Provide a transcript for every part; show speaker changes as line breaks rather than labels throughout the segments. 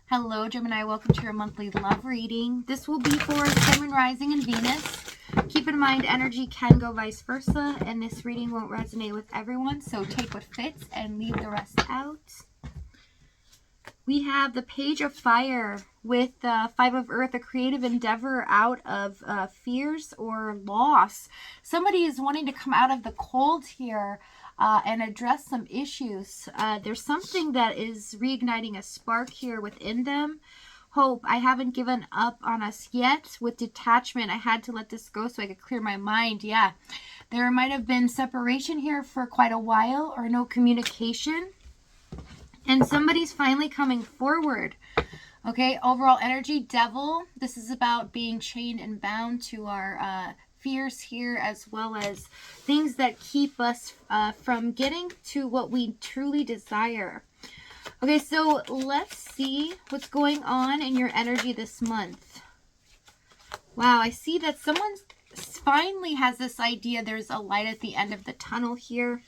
Hello, Gemini. Welcome to your monthly love reading. This will be for Sun, Rising, and Venus. Keep in mind, energy can go vice versa, and this reading won't resonate with everyone, so take what fits and leave the rest out. We have the Page of Fire with the Five of Earth, a creative endeavor out of fears or loss. Somebody is wanting to come out of the cold here and address some issues. There's something that is reigniting a spark here within them. Hope. I haven't given up on us yet. With detachment, I had to let this go so I could clear my mind. Yeah, there might have been separation here for quite a while or no communication. And somebody's finally coming forward. Okay, overall energy, Devil. This is about being chained and bound to our fears here, as well as things that keep us from getting to what we truly desire. Okay, so let's see what's going on in your energy this month. Wow, I see that someone finally has this idea. There's a light at the end of the tunnel here.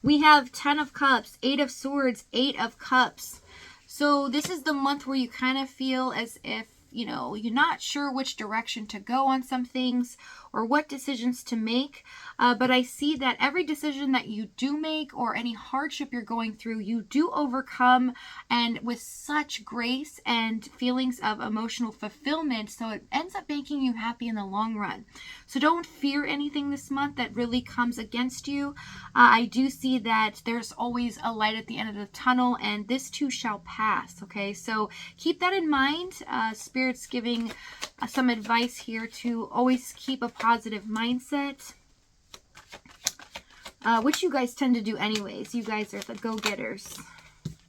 We have 10 of Cups, 8 of Swords, 8 of Cups. So this is the month where you kind of feel as if, you know, you're not sure which direction to go on some things or what decisions to make. But I see that every decision that you do make or any hardship you're going through, you do overcome, and with such grace and feelings of emotional fulfillment. So it ends up making you happy in the long run. So don't fear anything this month that really comes against you. I do see that there's always a light at the end of the tunnel, and this too shall pass. Okay, so keep that in mind. Spirit's giving some advice here to always keep a positive mindset, which you guys tend to do anyways. You guys are the go-getters,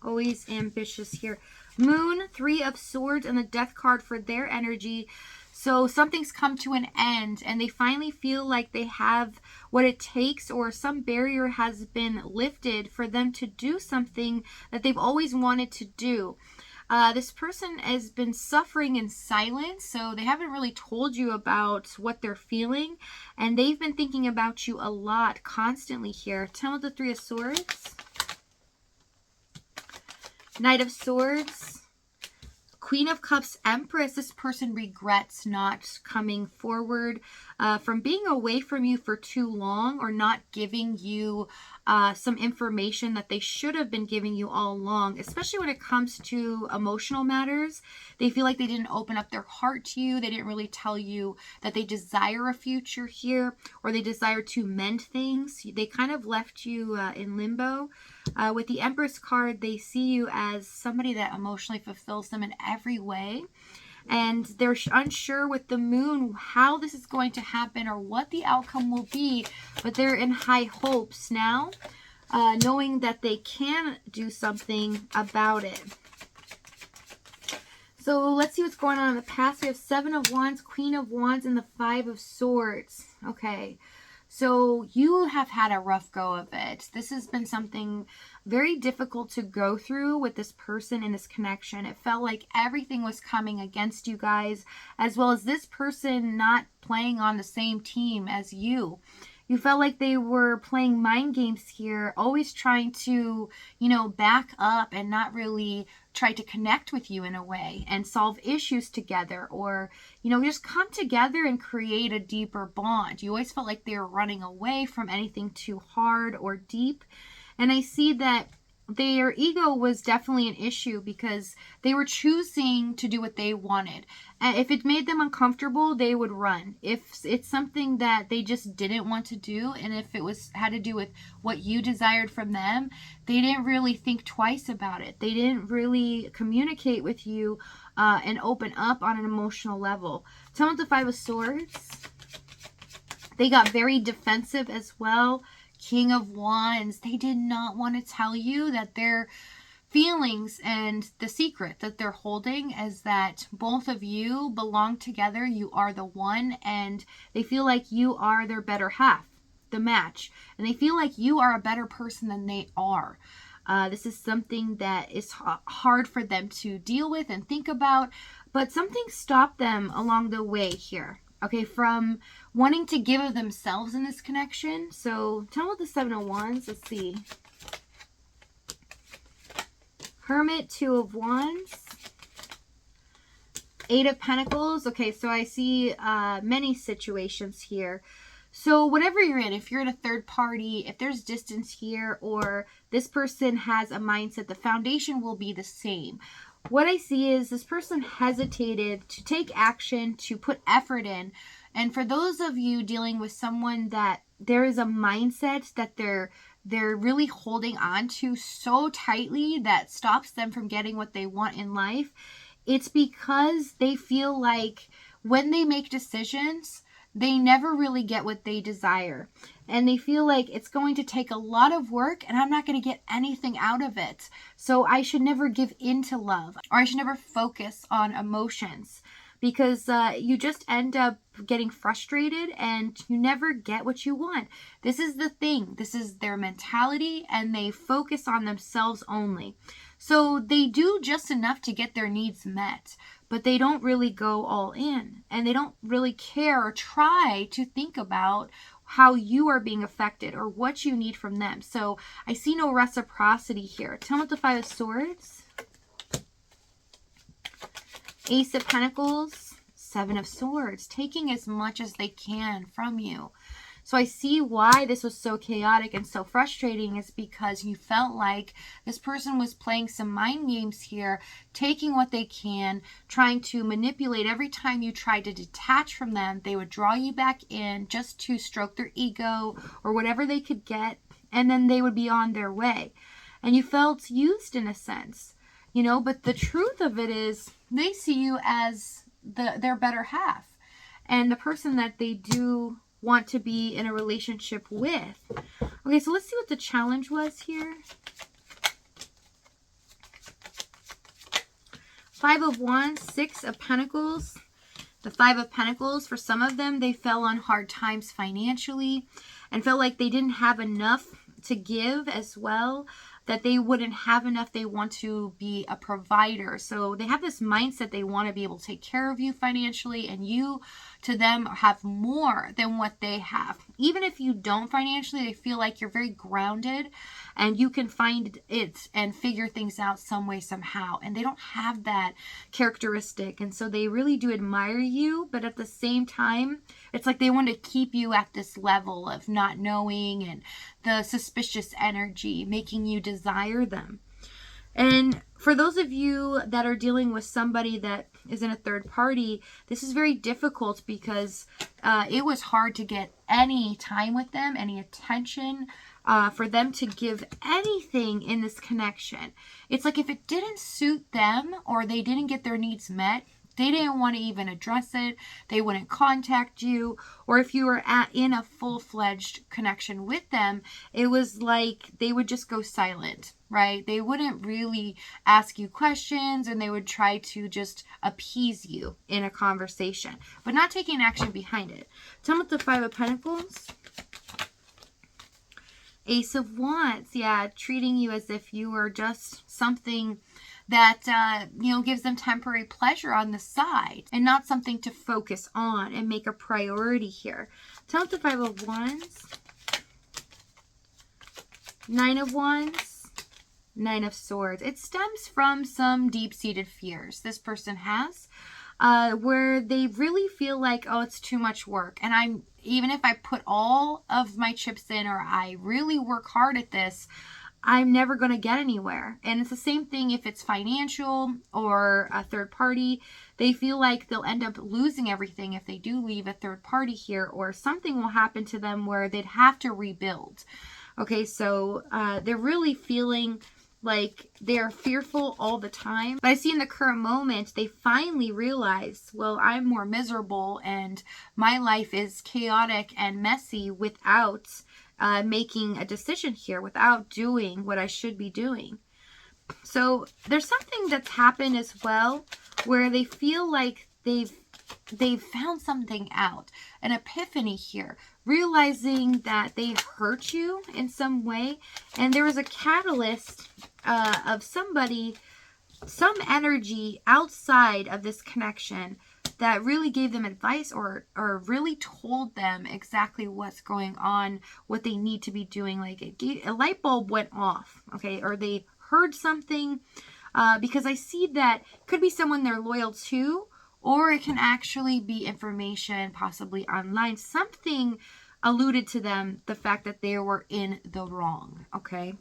always ambitious here. Moon, 3 of Swords, and the Death card for their energy. So something's come to an end, and they finally feel like they have what it takes, or some barrier has been lifted for them to do something that they've always wanted to do. This person has been suffering in silence, so they haven't really told you about what they're feeling, and they've been thinking about you a lot constantly here. Tell me the 3 of Swords, Knight of Swords, Queen of Cups, Empress. This person regrets not coming forward from being away from you for too long, or not giving you some information that they should have been giving you all along, especially when it comes to emotional matters. They feel like they didn't open up their heart to you. They didn't really tell you that they desire a future here, or they desire to mend things. They kind of left you in limbo. With the Empress card, they see you as somebody that emotionally fulfills them in every way. And they're unsure with the Moon how this is going to happen or what the outcome will be, but they're in high hopes now, knowing that they can do something about it. So let's see what's going on in the past. We have 7 of Wands, Queen of Wands, and the 5 of Swords. Okay. So you have had a rough go of it. This has been something very difficult to go through with this person in this connection. It felt like everything was coming against you guys, as well as this person not playing on the same team as you. You felt like they were playing mind games here, always trying to, you know, back up and not really try to connect with you in a way and solve issues together, or, you know, just come together and create a deeper bond. You always felt like they were running away from anything too hard or deep. And I see that their ego was definitely an issue because they were choosing to do what they wanted. And if it made them uncomfortable, they would run. If it's something that they just didn't want to do, and if it had to do with what you desired from them, they didn't really think twice about it. They didn't really communicate with you and open up on an emotional level. Tell me the 5 of Swords. They got very defensive as well. King of Wands, they did not want to tell you that their feelings and the secret that they're holding is that both of you belong together. You are the one, and they feel like you are their better half, the match. And they feel like you are a better person than they are. This is something that is hard for them to deal with and think about, but something stopped them along the way here. Okay, from wanting to give of themselves in this connection. So tell me what the 7 of Wands. Let's see. Hermit, 2 of Wands. Eight of Pentacles. Okay, so I see many situations here. So whatever you're in, if you're in a third party, if there's distance here, or this person has a mindset, the foundation will be the same. What I see is this person hesitated to take action, to put effort in. And for those of you dealing with someone that there is a mindset that they're really holding on to so tightly that stops them from getting what they want in life, it's because they feel like when they make decisions, they never really get what they desire. And they feel like it's going to take a lot of work and I'm not going to get anything out of it. So I should never give in to love, or I should never focus on emotions, because you just end up getting frustrated and you never get what you want. This is the thing. This is their mentality, and they focus on themselves only. So they do just enough to get their needs met, but they don't really go all in, and they don't really care or try to think about how you are being affected or what you need from them. So I see no reciprocity here. Tell me what the Five of Swords, Ace of Pentacles, Seven of Swords, taking as much as they can from you. So I see why this was so chaotic and so frustrating, is because you felt like this person was playing some mind games here, taking what they can, trying to manipulate. Every time you tried to detach from them, they would draw you back in just to stroke their ego or whatever they could get, and then they would be on their way. And you felt used in a sense, you know, but the truth of it is they see you as their better half, and the person that they do want to be in a relationship with. Okay, so let's see what the challenge was here. Five of Wands, Six of Pentacles. The Five of Pentacles, for some of them, they fell on hard times financially and felt like they didn't have enough to give as well, that they wouldn't have enough. They want to be a provider. So they have this mindset they want to be able to take care of you financially, and you to them have more than what they have. Even if you don't financially, they feel like you're very grounded and you can find it and figure things out some way, somehow. And they don't have that characteristic. And so they really do admire you, but at the same time, it's like they want to keep you at this level of not knowing and the suspicious energy, making you desire them. And for those of you that are dealing with somebody that is in a third party, this is very difficult because it was hard to get any time with them, any attention, for them to give anything in this connection. It's like if it didn't suit them or they didn't get their needs met, they didn't want to even address it. They wouldn't contact you. Or if you were in a full-fledged connection with them, it was like they would just go silent, right? They wouldn't really ask you questions, and they would try to just appease you in a conversation, but not taking action behind it. Tell me what the Five of Pentacles. Ace of Wands. Yeah, treating you as if you were just something that, gives them temporary pleasure on the side and not something to focus on and make a priority here. Tell me the Five of Wands. Nine of Wands. Nine of Swords. It stems from some deep-seated fears this person has, where they really feel like, oh, it's too much work. And even if I put all of my chips in, or I really work hard at this, I'm never going to get anywhere. And it's the same thing if it's financial or a third party. They feel like they'll end up losing everything if they do leave a third party here, or something will happen to them where they'd have to rebuild. Okay, so they're really feeling like they're fearful all the time. But I see in the current moment, they finally realize, well, I'm more miserable and my life is chaotic and messy without making a decision here, without doing what I should be doing. So there's something that's happened as well where they feel like they've found something out, an epiphany here, realizing that they hurt you in some way, and there was a catalyst of somebody, some energy outside of this connection that really gave them advice or really told them exactly what's going on, what they need to be doing. Like a light bulb went off, okay, or they heard something, because I see that could be someone they're loyal to, or it can actually be information possibly online. Something alluded to them, the fact that they were in the wrong, okay?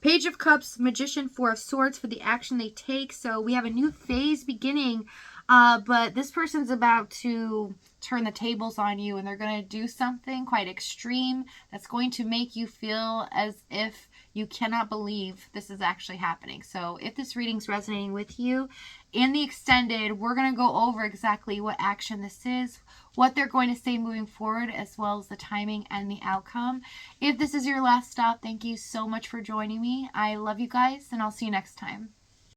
Page of Cups, Magician, Four of Swords for the action they take. So we have a new phase beginning, but this person's about to turn the tables on you, and they're going to do something quite extreme that's going to make you feel as if you cannot believe this is actually happening. So if this reading's resonating with you, in the extended, we're going to go over exactly what action this is, what they're going to say moving forward, as well as the timing and the outcome. If this is your last stop, thank you so much for joining me. I love you guys, and I'll see you next time.